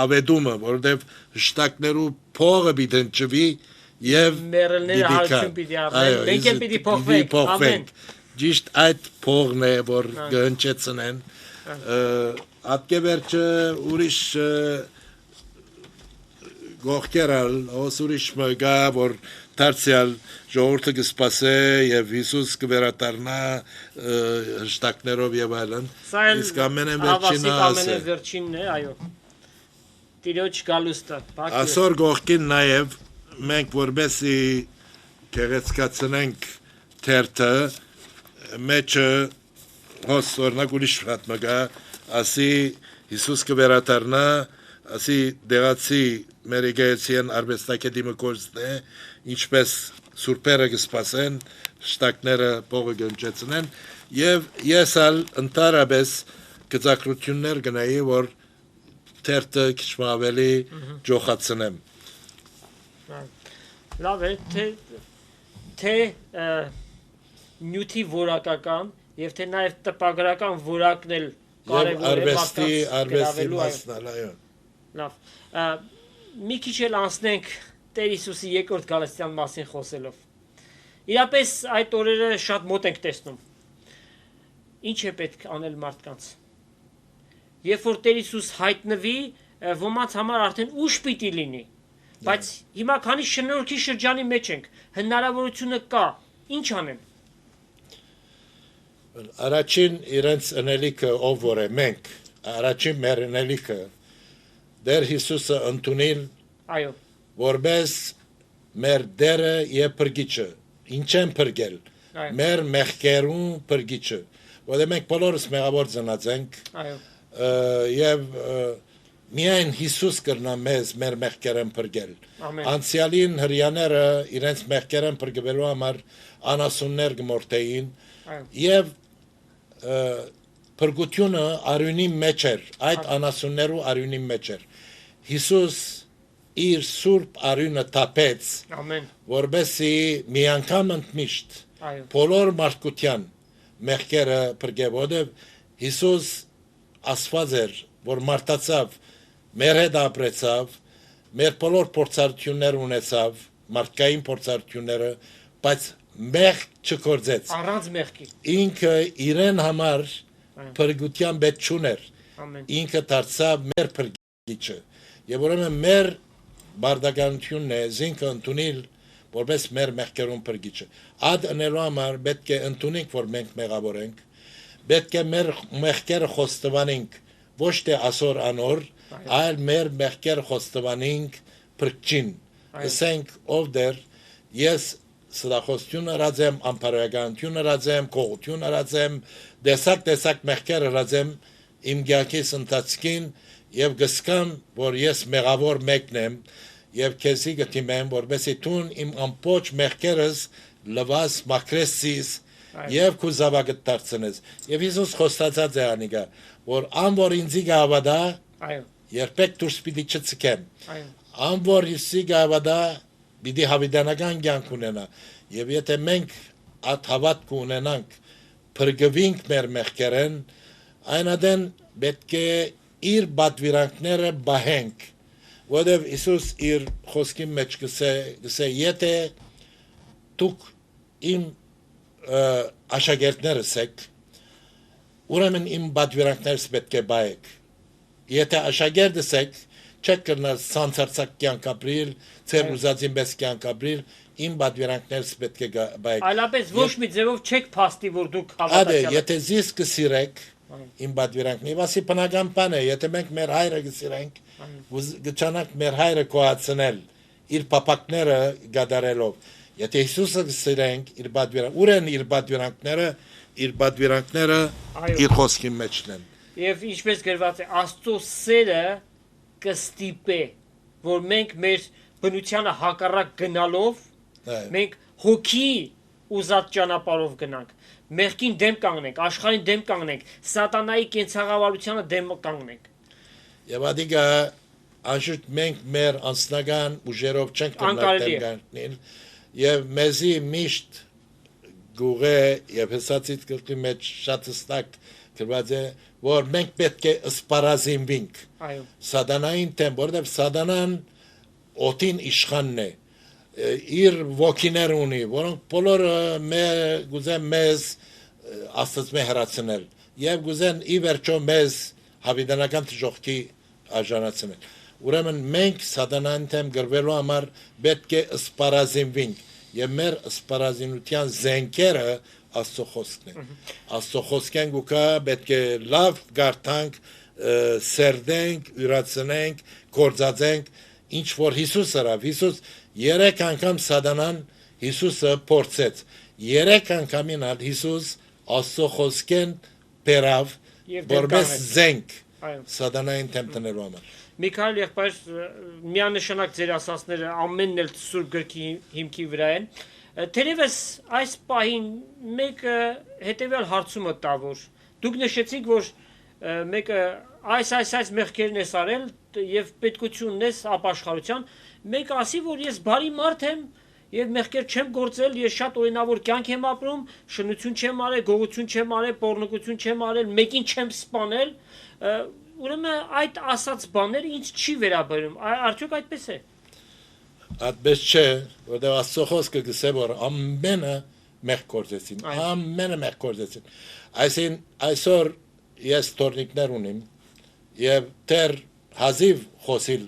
ավետումը որովհետև հրաշտակներու փողը բիդենչվի եւ մերելները հարություն պիտի առնեն մենք էլ պիտի փոխվենք ճիշտ այդ փողն է որ կընչեցնեն ատկեվերջը ուրիշ գողքերալ ուրիշ մգա որ դարձյալ ժողովուրդը կսպասե եւ Հիսուս կվերադառնա հրաշտակներով եւ այլն իսկ ամենավերջինն է այո Տիրոջ գալուստը ասոր գողքին նաեւ մենք որբեսի կեղեցկացնենք թերթը մեջը հոս օրինակ ուրիշ շատ մգա ասի Հիսուս կվերադառնա ասի դեղացի մեր եկեղեցին արվեստագետի մկորձն է ինչպես սուրբերը կսպասեն շտակները փողը կընչեցնեն եւ ես ալ ընդհանրապես գծակրություններ գնայի որ թերթը քիչ ավելի ջոխացնեմ լավ է թե նյութի որակական եւ թե նաեւ տպագրական որակն էլ կարեւոր է արվեստի մասն այո լավ մի քիչ էլ անցնենք Տեր Հիսուսի երկրորդ գալստյան մասին խոսելով իրապես այդ օրերը շատ մոտ ենք տեսնում ինչ է պետք անել մարդկանց երբ որ Տեր Հիսուս հայտնվի ոմանց համար արդեն ուշ պիտի լինի բայց հիմա քանի շնորհքի շրջանի մեջ ենք հնարավորությունը կա ինչ անեն առաջին իրենց ընելիքը ով որ է մենք առաջին մեր ընելիքը Տեր Հիսուսը ընդունել այո որպես մեր դերը եւ փրկիչը ինչ են փրկել մեր մեղքերուն փրկիչը որը մենք բոլորս մեղավոր ծնած ենք այո եւ միայն Հիսուս կրնա մեզ մեր մեղքերն փրկել անցյալին հрьяները իրենց մեղքերն փրկելու համար անասուններ գմորտեին եւ փրկությունը արյունի մեջ էր այդ անասուններու արյունի մեջ էր Հիսուս իր սուրբ արյունը տապեց որբեսի մի անգամ ընդմիշտ բոլոր մարդկության մեղքերը փրկել որովհետեւ Հիսուս ասված էր որ մարդացավ մեր հետ ապրեցավ մեր բոլոր փորձառություններ ունեցավ մարդկային փորձառությունները բայց մեղք չկործեց առանց մեղքի ինքը իրեն համար փրկության պետք չուներ ինքը դարձավ մեր փրկիչը եւ ուրեմն մեր բարդականությունն է զինքը ընդունել որպես մեր մեղքերուն փրկիչը ադ ընելու համար պետք է ընդունենք որ մենք մեղավոր ենք պետք է մեր մեղքերը խոստովանենք ոչ թե ասոր անոր այլ մեր մեղքերը խոստովանենք փրկչին ասենք ով դեր ես սրախոստություն արածեմ ամբարոյականություն արածեմ կողություն արածեմ դեսակ մեղքեր արածեմ իմ գյակիս ընթացքին եւ գսկամ որ ես մեղավոր մեկն եմ եւ քեզի գտիմեմ որբեսի տուն իմ ամբողջ մեղքերս լվաս մակրեսիս եւ քու զավակը դարձնես եւ Հիսուս խոստացած է անիկա որ անոր ինձի գավադա երբեք դուրս պիտի չցկեմ անոր իսի գավադա պիտի հավիդանական կյանք ունենա եւ եթե մենք այդ հավատք ունենանք փրկվենք մեր մեղքերեն այնադեն պետք է իր բադվիրանքները բահենք որովհետև Հիսուս իր խոսքի մեջ գսե եթե դուք իմ աշակերտներս եք ուրեմն իմ բադվիրանքներս պետք է բահեք եթե աշակերտս եք չեք կրնալ սանցարցակ կյանք ապրիլ ձեր ուզածին պես կյանք ապրիլ իմ բադվիրանքներս պետք է բահեք այլապես ոչ մի ձևով չեք փաստի որ դուք հավատացյալ եք եթե զիս կսիրեք իմ բադվիրանքն Վասի բնական բան է եթե մենք մեր հայրը գսիրենք գճանանք մեր հայրը կոացնել իր պապակները գադարելով եթե Հիսուսը գսիրենք իր բադվիրանք ուրեն իր բադվիրանքները իր խոսքի մեջն են Եվ ինչպես գրված է Աստծո սերը կստիպե որ մենք մեր բնությանը հակառակ գնալով մենք հոգի ուզած ճանապարհով գնանք մեղքին դեմ կանգնենք աշխարհին դեմ կանգնենք սատանայի կենցաղավարությանը դեմ կանգնենք Եվ ադիգա անշուշտ մենք մեր անձնական ուժերով չենք կանգնել եւ մեզի միշտ գուղե եւ հսացից կրկի մեջ շատ հստակ գրված է որ մենք պետք է սպառազինվենք սատանային դեմ որովհետեւ սատանան օտին իշխանն է իր ոգիներ ունի որոնք բոլորը գուզեն մեզ աստծո հեռացնել եւ գուզեն ի վերջո մեզ հավիտենական թժողքի արժանացնել ուրեմն մենք սատանային դեմ գրվելու համար պետք է սպառազինվենք եւ մեր սպառազինության զենքերը Աստծո խոսքն է Աստծո խոսքեն գուկա պետք է լավ գարտանք սերդենք յուրացնենք կործածենք ինչ որ Հիսուս արավ Հիսուս 3 անգամ սատանան Հիսուսը փորձեց 3 անգամին Հիսուս Աստծո խոսքեն բերավ որպես զենք սատանային դեմ տնելու համար Միքայել եղբայր միանշանակ ձեր ասածները ամենն էլ սուրբ գրքի հիմքի վրա են Թերևս այս պահին մեկը հետևյալ հարցումը տա որ դուք նշեցիք որ մեկը այս մեղքերն ես արել եւ պետքությունն ես ապաշխարության մեկը ասի որ ես բարի մարդ եմ եւ մեղքեր չեմ գործել ես շատ օրինավոր կյանք եմ ապրում շնություն չեմ արել գողություն չեմ արել պոռնոգություն չեմ արել մեկին չեմ սպանել ուրեմն այդ ասած բաները ինձ չի վերաբերում արդյոք այդպես է Այդպես չէ որտեղ Աստծո խոսքը գսե որ ամենը մեղք գործեցին այսօր ես տորնիկներ ունիմ եւ դեռ հազիվ խոսիլ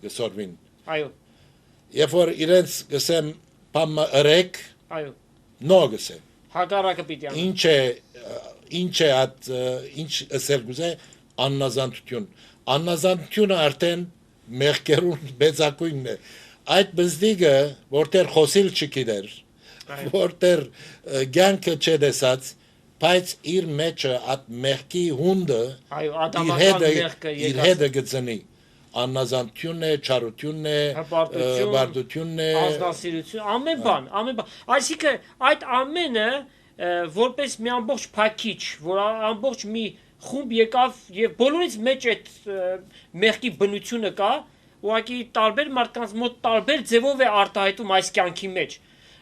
գսորվին այո երբ որ իրենց գսեմ բամը ըրեք այո նո գսեմ հակառակը պիտի ան ինչ է ինչ ասել գուզե աննազանությունը արդեն մեղքերուն մեծակույնն է այդ բզդիգը որտեղ խոսիլ չգիտեր որտեղ ցանկը չդեսած բայց իր մեջը at մեղքի հունդը այո ադամական մեղքը իր հետը գծնի աննազանությունն է չարությունն է բարդությունն է ազնասիրություն ամեն բան այսինքն այդ ամենը որպես մի ամբողջ փակիչ որ ամբողջ մի խումբ եկավ եւ բոլորից մեջ այդ մեղքի բնությունը կա ուղղակի տարբեր մարդկանց մոտ տարբեր ձևով է արտահայտում այս կյանքի մեջ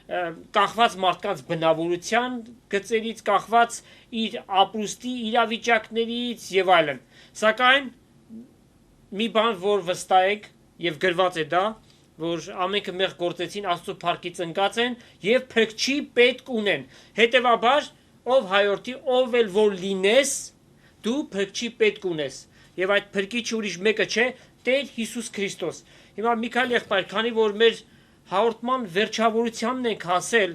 կախված մարդկանց բնավորության գծերից կախված իր ապրուստի իրավիճակներից եւ այլն սակայն մի բան որ վստահ եք եւ գրված է դա որ ամենքը մեղ գործեցին Աստծո փառքից ընկած են եւ փրկչի պետք ունեն հետեւաբար ով հայորդի ով էլ որ լինես դու փրկչի պետք ունես եւ այդ փրկիչը ուրիշ մեկը չէ Տեր Հիսուս Քրիստոս հիմա Միքայել եղբայր քանի որ մեր հաղորդման վերջավորությանն ենք հասել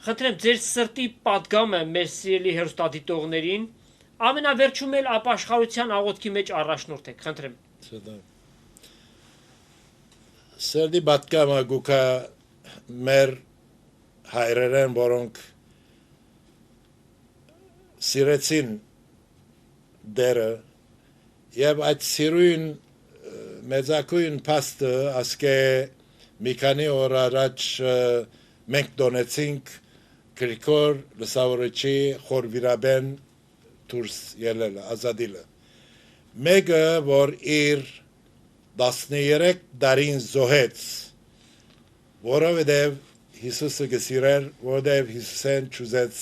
խնդրեմ ձեր սրտի պատգամը մեր սիրելի հերոստատիտողներին ամենավերջում էլ ապաշխարության աղոթքի մեջ առաջնորդեք խնդրեմ Սրտի պատգամը գուկա մեր հայրերեն որոնք սիրեցին դերը եւ այդ սիրուն մեծակույն փաստը ասկե մի քանի օր առաջ մենք դոնեցինք Գրիգոր Լսավորիչի խորվիրաբեն դուրս ելելը ազատիլը մեկը որ իր 13 տարին զոհեց որովհետեւ Հիսուսը գսիրեր որովհետեւ Հիսուսեն ճուզեց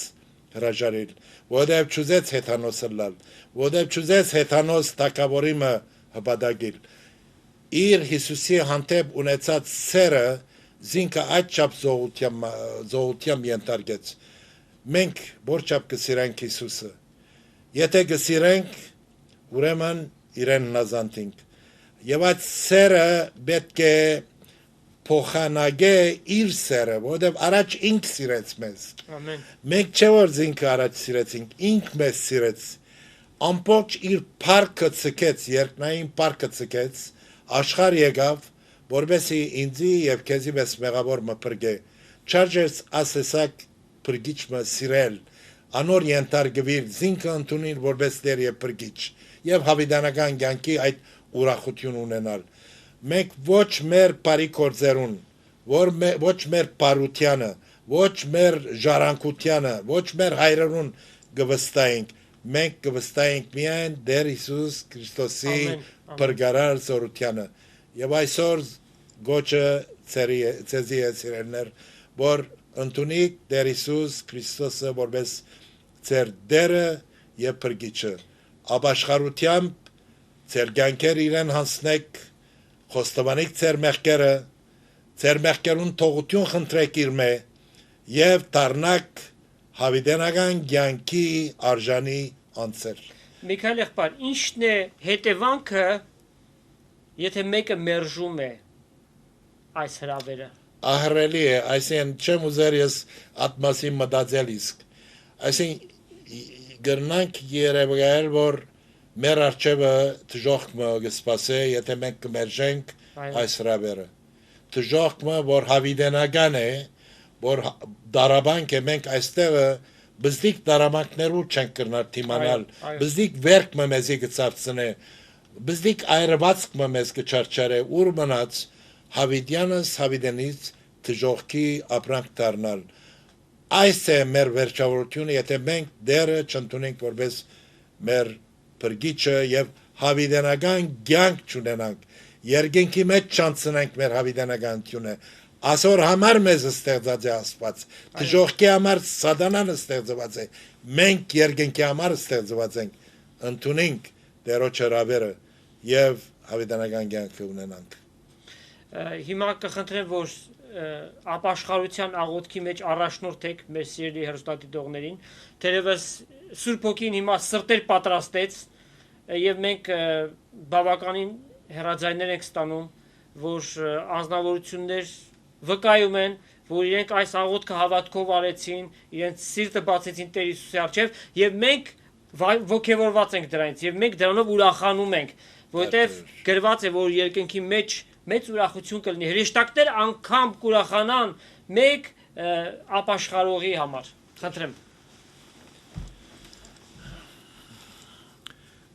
հրաժարել որովհետեւ ճուզեց հեթանոսը լալ որովհետեւ ճուզեց հեթանոս թակավորիմը հպատակել իր Հիսուսի հանդեպ ունեցած սերը զինքը այդ չափ զոհությամբ ենթարկեց մենք որչափ կսիրենք Հիսուսը եթե կսիրենք ուրեմն իրեն նազանտենք եւ այդ սերը պետք է փոխանագե իր սերը, որովհետև առաջ ինք սիրեց մեզ։ Ամեն։ Մենք չէ որ ինքը առաջ սիրեցինք, ինք մեզ սիրեց։ Ամբողջ իր փառքը ցկեց, երկնային փառքը ցկեց, աշխարհ եկավ, որովհետեւ ինձի եւ քեզի մեզ մեղավոր մփրկե։ Չարժես ասեսակ փրկիչը սիրել, անոր ենթարկվիր, զինքը ընդունիր որպես Տեր եւ փրկիչ, եւ հավիտենական կյանքի այդ ուրախություն ունենալ։ Մենք ոչ մեր բարի գործերուն, ոչ մեր բարությանը, ոչ մեր ժառանգությանը, ոչ մեր հայրերուն գվստայինք, մենք գվստայինք միայն Տեր Հիսուս Քրիստոսի փրկարար զորությանը։ Եվ այսօր գոչը ցեզի է սիրելներ, որ ընդունիկ Տեր Հիսուս Քրիստոսը որպես ձեր Տերը եւ փրկիչը։ Ապաշխարությամբ ձեր կյանքերը իրեն հանցնեք, խոստովանեք ձեր մեղքերուն թողություն խնդրեք իր մե եւ դառնաք հավիտենական կյանքի արժանի անձեր։ Միքայել եղբայր, ի՞նչն է հետևանքը, եթե մեկը մերժում է այս հրավերը։ Ահռելի է, այսինքն չեմ ուզեր ես ատմասի մտածել իսկ։ Այսինքն գրնանք երևակայել, որ մեր արջևը դժոխքը կսպասե, եթե մենք կմերժենք այս հրավերը։ Դժոխքը, որ հավիտենական է, որ դարաբանք է, մենք այստեղը բզդիկ դարաբանքներու չենք կրնար թիմանալ, բզդիկ վերք մեզի կծարծնե, բզդիկ այրվածք մեզ կչարչարե, ուր մնաց հավիտյանս հավիտենից դժոխքի ապրանք դառնալ։ Այս է մեր վերջավորությունը, եթե մենք դերը չընդունենք որպես մեր փրկիչը եւ հավիտենական կյանք չունենանք, երկինքի մեջ չանցնենք մեր հավիտենականությունը, ասոր համար մեզ ստեղծած է Աստված, դժոխքի համար սատանան ստեղծված է, մենք երկինքի համար ստեղծված ենք, ընդունենք Տերոջ հրավերը եւ հավիտենական կյանք ունենանք։ Հիմա կխնդրեմ, որ ապաշխարության աղոթքի մեջ առաջնորդեք մեր սիրելի հեռուստադիտողներին, թերևս Սուրբ Հոգին հիմա սրտեր պատրաստեց եւ մենք բավականին հեռաձայներ ենք ստանում, որ անձնավորություններ վկայում են, որ իրենք այս աղոթքը հավատքով արեցին, իրենց սիրտը բացեցին Տեր Հիսուսի առջև եւ մենք ոգևորված ենք դրանից եւ մենք դրանով ուրախանում ենք, որովհետեւ գրված է, որ երկնքի մեջ մեծ ուրախություն կլինի, հրեշտակներ անգամ կուրախանան մեկ ապաշխարողի համար։ Խնդրեմ։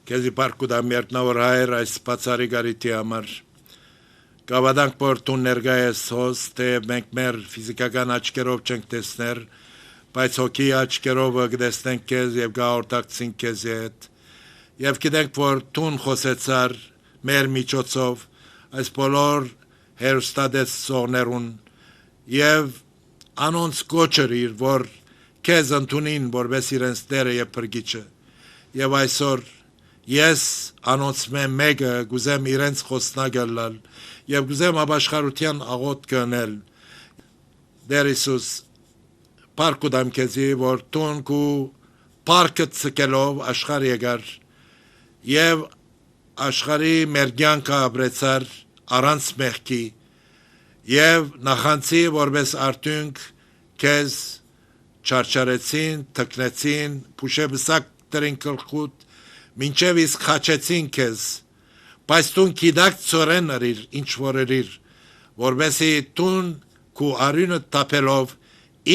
Քեզի պարկուդամ երկնավոր հայր այս բացարի գարիթի համար։ Գավադանք որ դու ներկա ես հոս, թե մենք մեր ֆիզիկական աչքերով չենք տեսներ, բայց հոգի աչքերով կտեսնենք քեզ եւ գաղորդակցենք քեզ հետ։ Եվ գիտենք, որ դու խոսեցար մեր միջոցով այս բոլոր հերոստատեսողներուն եւ անոնց կոչրիր, որ քեզ ընդունին որպես իրենց Տերը եւ Փրկիչը։ Եվ այսօր ես անոնց մեկը գուզեմ իրենց խոսնակը լալ եւ գուզեմ ապաշխարության աղոթք գնել։ Տեր Հիսուս, պարկուդամ քեզի, որ տունքու պարկը ցկելով աշխարհ եկար եւ աշխարհի մեր կյանքը ապրեցար առանց մեղքի եւ նախանցի որպես արդյունք քեզ չարչարեցին, թքնեցին, փուշեբսակ տրին կլխուտ, մինչև իսկ խաչեցին քեզ, բայց տուն գիտակ ծորեն արիր, ինչ որերիր, որբեսի տուն քու արյունը տապելով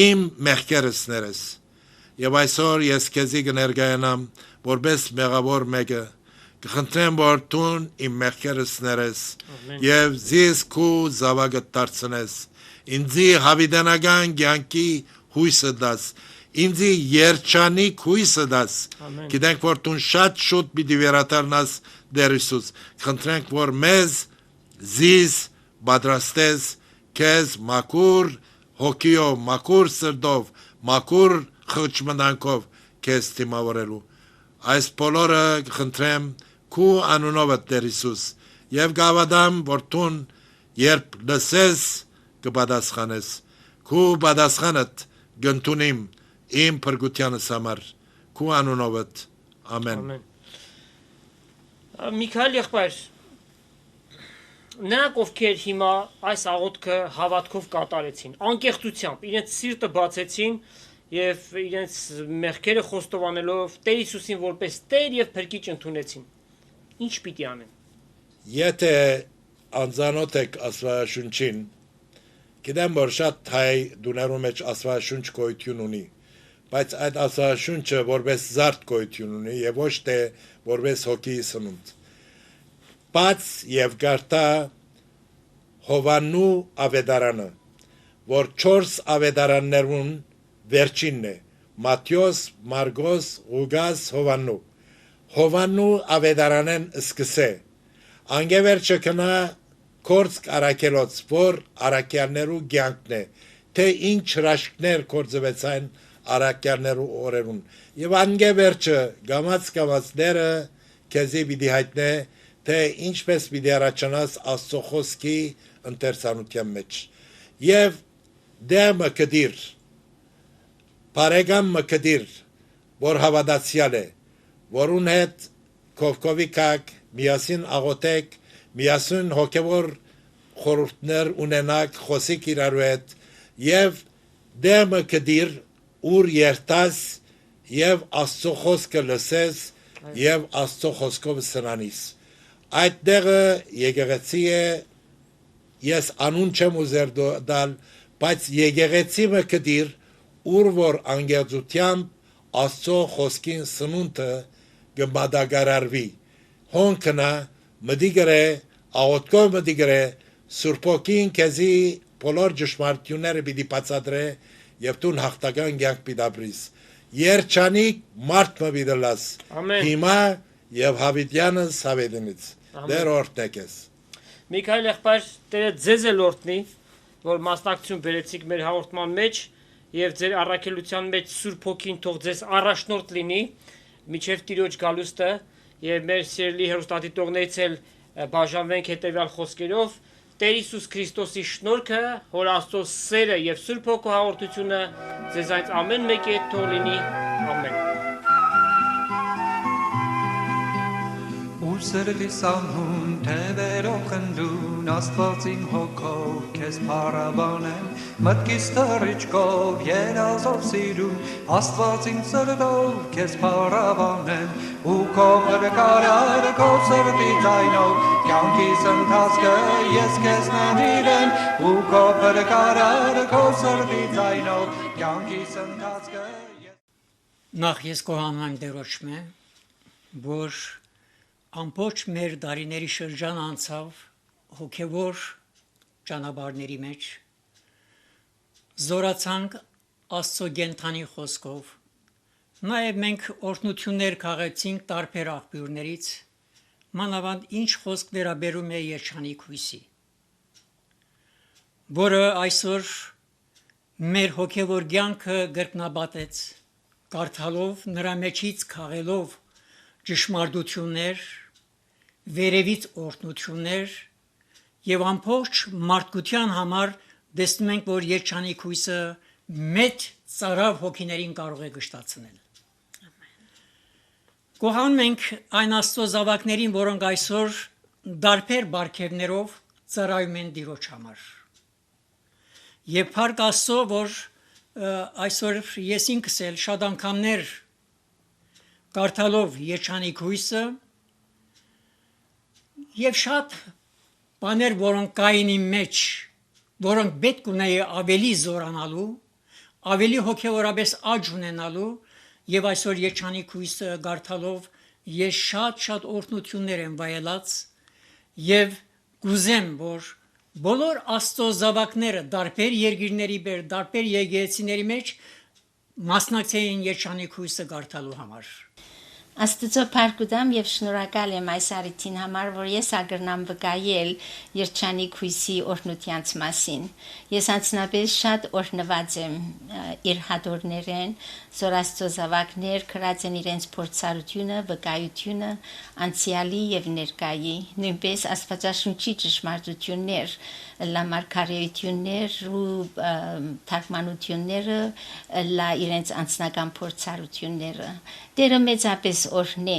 իմ մեղքերս ներես։ Եվ այսօր ես քեզի կներկայանամ որպես մեղավոր մեկը, կխնդրեմ, որ տուն իմ մեղքերս ներես եւ զիս քու զավակը դարձնես, ինձի հավիտենական կյանքի հույսը դաս, ինձի երջանիկ հույսը դաս, գիտենք, որ տուն շատ շուտ պիտի վերադառնաս Տեր Հիսուս, խնդրենք, որ մեզ զիս պատրաստես քեզ մաքուր հոգիով, մաքուր սրտով, մաքուր խղճմտանքով քեզ դիմավորելու։ Այս բոլորը խնդրեմ քու անունով Տեր Հիսուս եւ գավադամ, որ տուն երբ լսես կպատասխանես, քու պատասխանդ գնտունիմ իմ փրկությանս համար, քու անունով ամեն։ Միքայել եղբայր, նրանք ովքեր հիմա այս աղոթքը հավատքով կատարեցին, անկեղծությամբ իրենց սիրտը բացեցին եւ իրենց մեղքերը խոստովանելով Տեր Հիսուսին որպես Տեր եւ Փրկիչ ընդունեցին, ինչ պիտի անեն։ Եթե անձանոթ եք Աստվածաշունչին, գիտեմ որ շատ հայ դուներում մեջ Աստվածաշունչ գոյություն ունի, բայց այդ Աստվածաշունչը որպես զարդ գոյություն ունի եւ ոչ թե որպես հոգի սնունդ։ Բայց եւ գարտա Հովաննու ավետարանը, որ 4 ավետարաններուն վերջինն է, Մատթեոս, Մարգոս, Ղուգաս, Հովաննու։ Հովաննու ավետարանեն սկսե, անգևերջը կնա կորց արակելոց, որ արակյաններու գյանքն է, թե ինչ հրաշքներ կործվեցայն արակյաններու օրերուն։ Եվ անգևերջը գամած-գամածները քեզի պիտի հայտնե, թե ինչպես պիտի առաջանաս Աստծո խոսքի ընթերցանության մեջ։ Եվ դեմը կդիր, բարեկամը կդիր, որ հավատացյալ է, որուն հետ կովկովի կակ, միասին աղոթեք, միասին հոգևոր խորհուրդներ ունենաք, խոսիկ իրարու հետ, եւ դեմը կդիր, ուր երթաս, եւ Աստծո խոսքը լսես, եւ Աստծո խոսքով սնանիս։ Այդ դեղը եկեղեցի է, ես անուն չեմ ուզեր դալ, բայց եկեղեցի մը կդիր, ուր որ անգեղծությամբ Աստծո խոսքին սնունդը գմադագարարվի, հոնքնա մդի գրե, աղոտքով մդի գրե, սուրպոքին կեզի բոլոր ճշմարտությունները պիտի բացատրե եւ տուն հաղթական կյանք պիտի ապրիս։ Երջանիկ մարդ մը պիտի լաս, հիմա եւ հավիտյանս հավետինից, դեր օրհնեք ես։ Միքայել եղբայր, Տերը ձեզ էլ օրհնի, որ մասնակցություն բերեցիք մեր հաղորդման մեջ եւ ձեր առաքելության մեջ Սուրբ Հոգին թող ձեզ առաջնորդ լինի միջև Տիրոջ գալուստը եւ մեր սիրելի հեռուստադիտողներից էլ բաժանվենք հետեւյալ խոսքերով Տեր Հիսուս Քրիստոսի շնորհքը, Հոր Աստծո սերը եւ Սուրբ Հոգու հաղորդությունը ձեզ այդ ամեն մեկի հետ թող լինի, ամեն։ Սրլիս անհուն թևերով խնդուն Աստվածին հոգով քեզ փառաբանեմ մտքիս թռիչքով երազով սիրուն Աստվածին սրտով քեզ փառաբանեմ ու քո փրկարարը քո սրտի ձայնով կյանքիս ընթացքը ես քեզ նվիրեմ ու քո փրկարարը քո սրտի ձայնով կյանքիս ընթացքը Նախ ես կողանանք դերոճմե որ ամբողջ մեր դարիների շրջան անցավ հոգևոր ճանապարհների մեջ զորացանք Աստծո գենթանի խոսքով նաև մենք օրհնություններ քաղեցինք տարբեր աղբյուրներից մանավանդ ինչ խոսք վերաբերում է երջանիկ հույսի որը այսօր մեր հոգևոր կյանքը գրկնաբատեց կարդալով նրա մեջից քաղելով ճշմարտություններ վերևից օրհնություններ եւ ամբողջ մարդկության համար տեսնում ենք որ երջանիկ հույսը մեծ ծարավ հոգիներին կարող է գշտացնել Կողանում ենք այն Աստծո զավակներին որոնք այսօր դարբեր բարգևներով ծառայում են Տիրոջ համար եւ փառք Աստծո որ այսօր ես ինքս էլ շատ անգամներ կարդալով երջանիկ հույսը եւ շատ բաներ որոնք կային իմ մեջ որոնք պետք ունեի ավելի զորանալու ավելի հոգեորապես աճ ունենալու եւ այսօր երջանիկ հույսը կարդալով ես շատ օրհնություններ եմ վայելած եւ կուզեմ որ բոլոր Աստծո զավակները դարբեր երկիրների բեր դարբեր եկեղեցիների մեջ մասնակցեին երջանիկ հույսը կարդալու համար Աստծո փառքուդամ եւ շնորհակալ եմ այս առիթին համար, որ ես ագրնամ վկայել երջանիկ հույսի օրհնությանց մասին։ Ես անձնապես շատ օրհնված եմ իր հատորներեն, որ Աստծո զավակներ կրած են իրենց փորձառությունը, վկայությունը, անցյալի եւ ներկայի, նույնպես Աստվածաշունչի ճշմարտություններ, լամարկարեություններ ու թարգմանությունները, լա իրենց անձնական փորձառությունները։ Տերը մեծապես օրհնե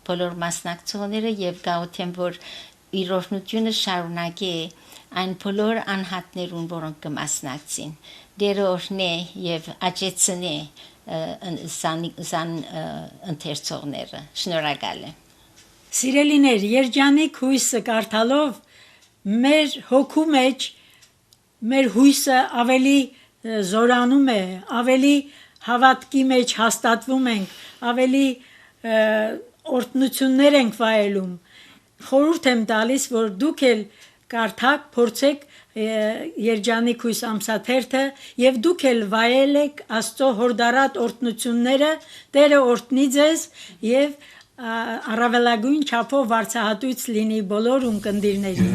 բոլոր մասնակցողները եւ գաղութեմ որ իր օրհնությունը շարունակի այն բոլոր անհատներուն, որոնք կմասնակցին։ Դերը օրհնե եւ աճեցնե զան ընթերցողները։ Շնորհակալ եմ։ Սիրելիներ, երջանիկ հույսը կարդալով մեր հոգու մեջ մեր հույսը ավելի զորանում է, ավելի հավատքի մեջ հաստատվում ենք, ավելի օրհնություններ ենք վայելում։ Խորհուրդ եմ տալիս, որ դուք էլ կարդաք, փորձեք երջանիկ հույս ամսաթերթը եւ դուք էլ վայելեք Աստծո հորդարատ օրհնությունները, Տերը օրհնի ձեզ եւ առավելագույն չափով վարձահատույց լինի բոլոր ունկնդիրներին։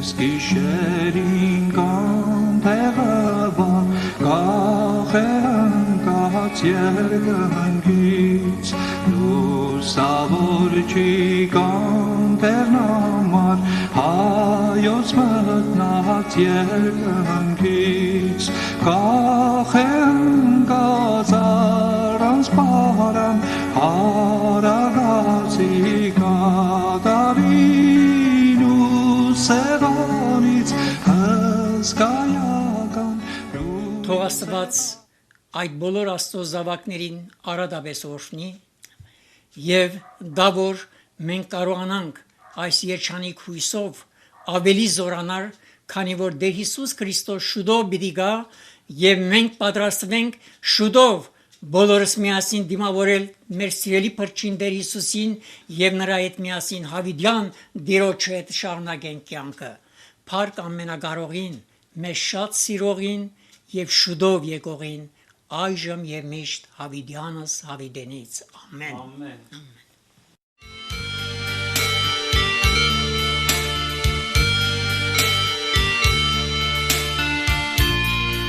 Ես գիշերին կամ տեղաբան կախենկաց երկնքից լուսավոր չի կամ տերնամար հայոց մտնած երկնքից կախենկաց առանց պարան հարագացի կատարին ու սեղանից հսկայական Թող Աստված այդ բոլոր Աստծո զավակներին արադաբես օրհնի եւ դա որ մենք կարողանանք այս երջանիկ հույսով ավելի զորանալ, քանի որ Տեր Հիսուս Քրիստոս շուտով պիտի գա եւ մենք պատրաստվենք շուտով բոլորս միասին դիմավորել մեր սիրելի Փրկին Տեր Հիսուսին եւ նրա հետ միասին հավիտյան Տիրոջ հետ շարունակենք կյանքը։ Փառք ամենակարողին, մեզ շատ սիրողին եւ շուտով եկողին, այժմ եւ միշտ հավիտյանս հավիտենից։ Ամեն։